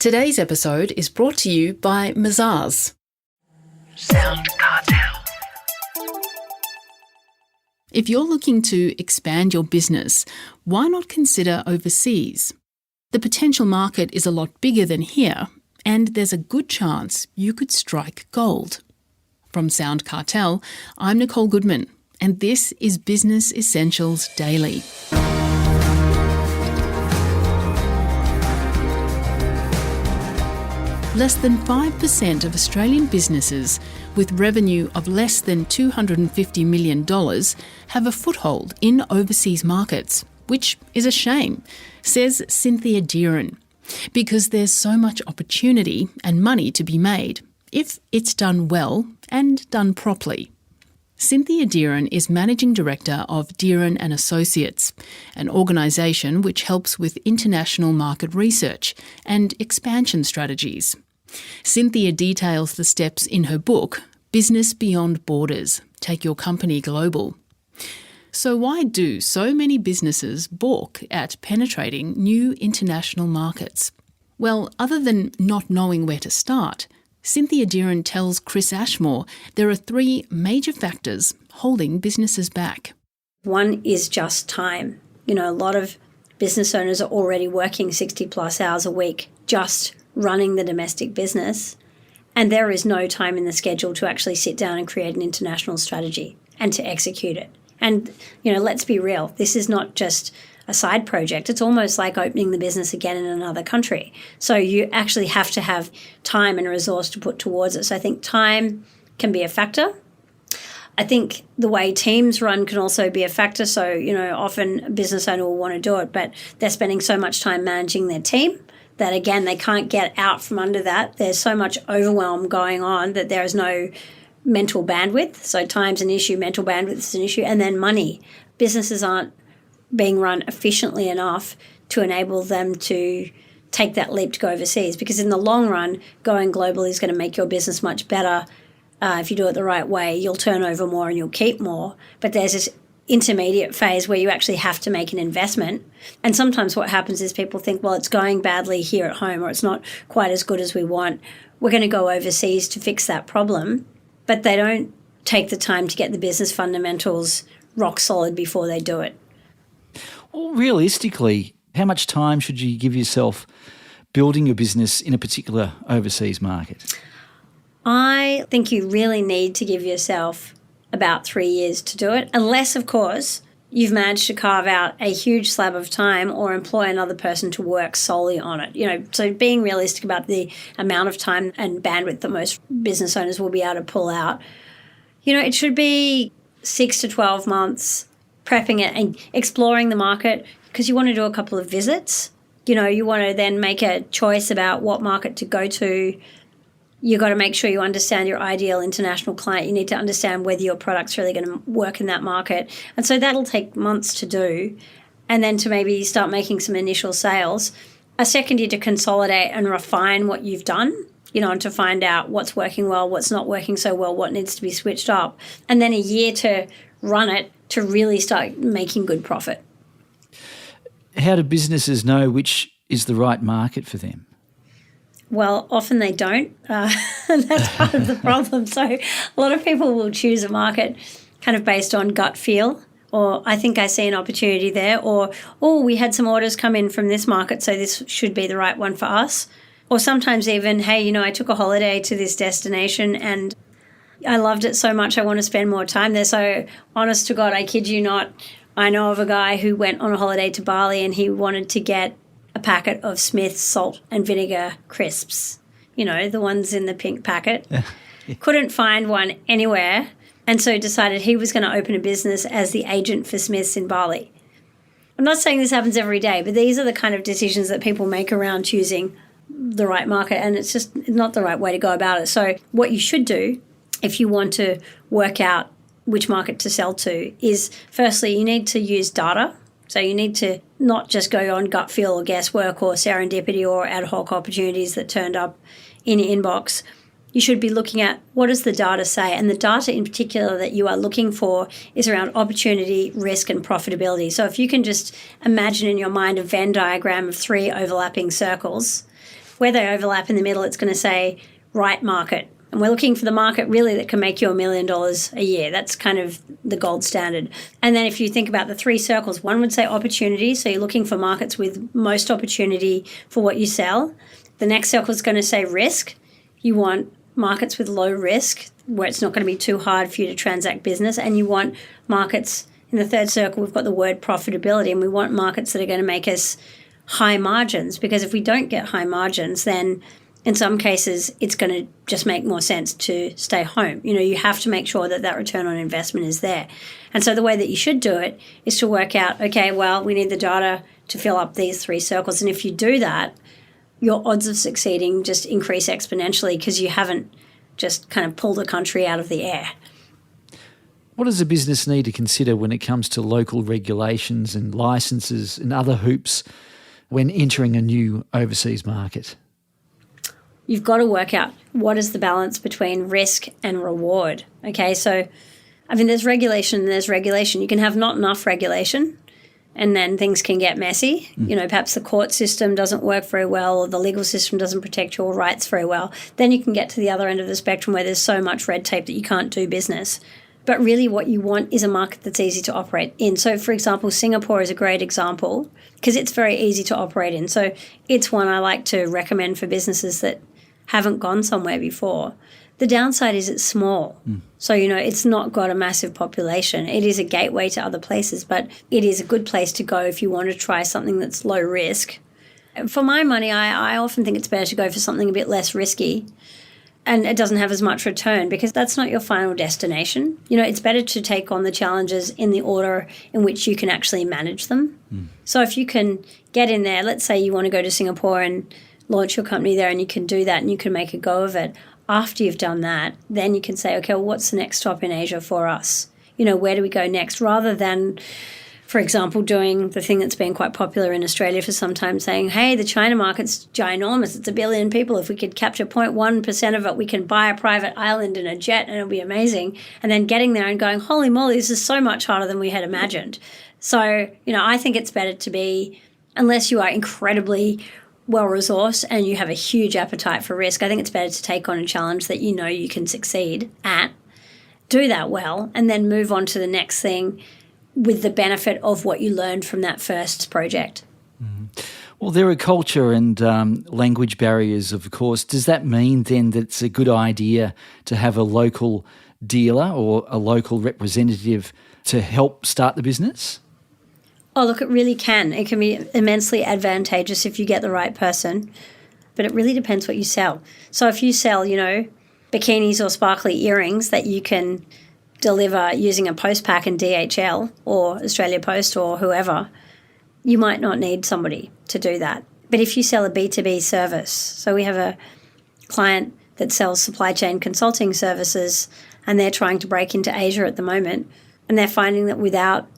Today's episode is brought to you by Mazars. SoundCartel. If you're looking to expand your business, why not consider overseas? The potential market is a lot bigger than here, and there's a good chance you could strike gold. From SoundCartel, I'm Nicole Goodman, and this is Business Essentials Daily. Less than 5% of Australian businesses with revenue of less than $250 million have a foothold in overseas markets, which is a shame, says Cynthia Dearin, because there's so much opportunity and money to be made if it's done well and done properly. Cynthia Dearin is Managing Director of Dearin and Associates, an organisation which helps with international market research and expansion strategies. Cynthia details the steps in her book, Business Beyond Borders, Take Your Company Global. So why do so many businesses balk at penetrating new international markets? Well, other than not knowing where to start, Cynthia Dearin tells Chris Ashmore there are three major factors holding businesses back. One is just time. A lot of business owners are already working 60 plus hours a week just running the domestic business, and there is no time in the schedule to actually sit down and create an international strategy and to execute it. And, let's be real, this is not just a side project. It's almost like opening the business again in another country. So you actually have to have time and resource to put towards it. So I think time can be a factor. I think the way teams run can also be a factor. So, often a business owner will want to do it, but they're spending so much time managing their team that, again, they can't get out from under that. There's so much overwhelm going on that there is no mental bandwidth. So time's an issue, mental bandwidth is an issue, and then money. Businesses aren't being run efficiently enough to enable them to take that leap to go overseas, because in the long run, going global is going to make your business much better. If you do it the right way, you'll turn over more and you'll keep more. But there's this intermediate phase where you actually have to make an investment. And sometimes what happens is people think, well, it's going badly here at home, or it's not quite as good as we want. We're going to go overseas to fix that problem. But they don't take the time to get the business fundamentals rock solid before they do it. Well, realistically, how much time should you give yourself building your business in a particular overseas market? I think you really need to give yourself about 3 years to do it, unless, of course, you've managed to carve out a huge slab of time or employ another person to work solely on it. So being realistic about the amount of time and bandwidth that most business owners will be able to pull out. It should be 6 to 12 months prepping it and exploring the market, because you want to do a couple of visits. You want to then make a choice about what market to go to. You've got to make sure you understand your ideal international client. You need to understand whether your product's really going to work in that market. And so that'll take months to do. And then to maybe start making some initial sales. A second year to consolidate and refine what you've done, and to find out what's working well, what's not working so well, what needs to be switched up. And then a year to run it to really start making good profit. How do businesses know which is the right market for them? Well, often they don't. That's part of the problem. So a lot of people will choose a market kind of based on gut feel, or I think I see an opportunity there, or, we had some orders come in from this market, so this should be the right one for us. Or sometimes even, hey, I took a holiday to this destination and I loved it so much I want to spend more time there. So honest to God, I kid you not, I know of a guy who went on a holiday to Bali and he wanted to get a packet of Smith's salt and vinegar crisps, the ones in the pink packet. Yeah. Couldn't find one anywhere, and so decided he was going to open a business as the agent for Smith's in Bali. I'm not saying this happens every day, but these are the kind of decisions that people make around choosing the right market, and it's just not the right way to go about it. So what you should do if you want to work out which market to sell to is, firstly, you need to use data. So you need to not just go on gut feel or guesswork or serendipity or ad hoc opportunities that turned up in your inbox. You should be looking at what does the data say, and the data in particular that you are looking for is around opportunity, risk, and profitability. So if you can just imagine in your mind a Venn diagram of 3 overlapping circles, Where they overlap in the middle, it's going to say right market. And we're looking for the market really that can make you $1 million a year. That's kind of the gold standard. And then if you think about the 3 circles, one would say opportunity. So you're looking for markets with most opportunity for what you sell. The next circle is going to say risk. You want markets with low risk where it's not going to be too hard for you to transact business. And you want markets, in the 3rd circle, we've got the word profitability, and we want markets that are going to make us high margins, because if we don't get high margins, then in some cases, it's going to just make more sense to stay home. You have to make sure that that return on investment is there. And so the way that you should do it is to work out, okay, well, we need the data to fill up these 3 circles. And if you do that, your odds of succeeding just increase exponentially because you haven't just kind of pulled the country out of the air. What does a business need to consider when it comes to local regulations and licenses and other hoops when entering a new overseas market? You've got to work out what is the balance between risk and reward. Okay, so there's regulation and there's regulation. You can have not enough regulation and then things can get messy. Perhaps the court system doesn't work very well or the legal system doesn't protect your rights very well. Then you can get to the other end of the spectrum where there's so much red tape that you can't do business. But really what you want is a market that's easy to operate in. So, for example, Singapore is a great example because it's very easy to operate in. So it's one I like to recommend for businesses that haven't gone somewhere before. The downside is it's small. So, it's not got a massive population. It is a gateway to other places, but it is a good place to go if you want to try something that's low risk. For my money, I often think it's better to go for something a bit less risky and it doesn't have as much return because that's not your final destination. It's better to take on the challenges in the order in which you can actually manage them. So if you can get in there, let's say you want to go to Singapore and launch your company there and you can do that and you can make a go of it. After you've done that, then you can say, okay, well, what's the next stop in Asia for us? Where do we go next? Rather than, for example, doing the thing that's been quite popular in Australia for some time, saying, hey, the China market's ginormous. It's 1 billion people. If we could capture 0.1% of it, we can buy a private island in a jet and it'll be amazing. And then getting there and going, holy moly, this is so much harder than we had imagined. So, I think it's better to be, unless you are incredibly well-resourced and you have a huge appetite for risk, I think it's better to take on a challenge that you can succeed at, do that well, and then move on to the next thing with the benefit of what you learned from that first project. Well, there are culture and language barriers, of course. Does that mean then that it's a good idea to have a local dealer or a local representative to help start the business? Oh, look, it really can. It can be immensely advantageous if you get the right person, but it really depends what you sell. So if you sell, bikinis or sparkly earrings that you can deliver using a post pack in DHL or Australia Post or whoever, you might not need somebody to do that. But if you sell a B2B service, so we have a client that sells supply chain consulting services and they're trying to break into Asia at the moment, and they're finding that without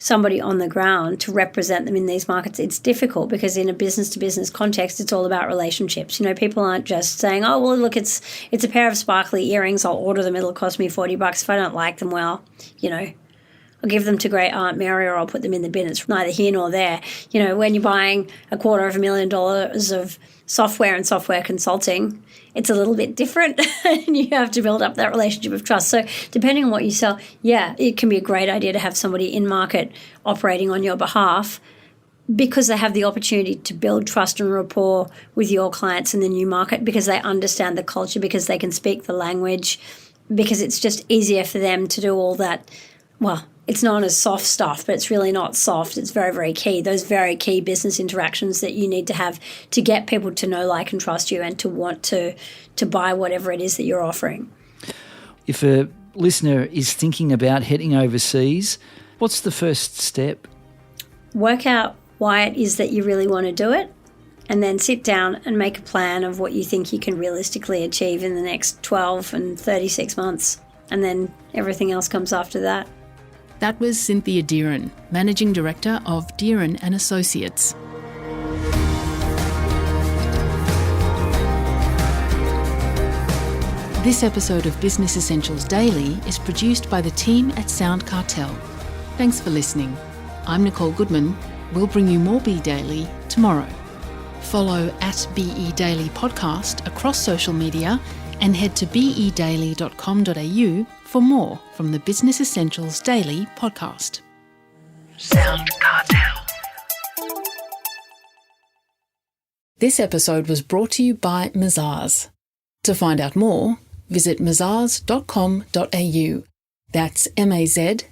somebody on the ground to represent them in these markets, it's difficult because in a business-to-business context, it's all about relationships. People aren't just saying, oh, well, look, it's a pair of sparkly earrings. I'll order them. It'll cost me $40. If I don't like them, well, I'll give them to great Aunt Mary or I'll put them in the bin. It's neither here nor there. When you're buying $250,000 of software and software consulting, it's a little bit different and you have to build up that relationship of trust. So depending on what you sell, yeah, it can be a great idea to have somebody in market operating on your behalf because they have the opportunity to build trust and rapport with your clients in the new market because they understand the culture, because they can speak the language, because it's just easier for them to do all that. Well, it's known as soft stuff, but it's really not soft. It's very, very key. Those very key business interactions that you need to have to get people to know, like, and trust you and to want to buy whatever it is that you're offering. If a listener is thinking about heading overseas, what's the first step? Work out why it is that you really want to do it, and then sit down and make a plan of what you think you can realistically achieve in the next 12 and 36 months, and then everything else comes after that. That was Cynthia Dearin, Managing Director of Dearin & Associates. This episode of Business Essentials Daily is produced by the team at SoundCartel. Thanks for listening. I'm Nicole Goodman. We'll bring you more Be Daily tomorrow. Follow @BE Daily Podcast across social media and head to bedaily.com.au for more from the Business Essentials Daily Podcast. SoundCartel. This episode was brought to you by Mazars. To find out more, visit mazars.com.au. That's mazars.com.au.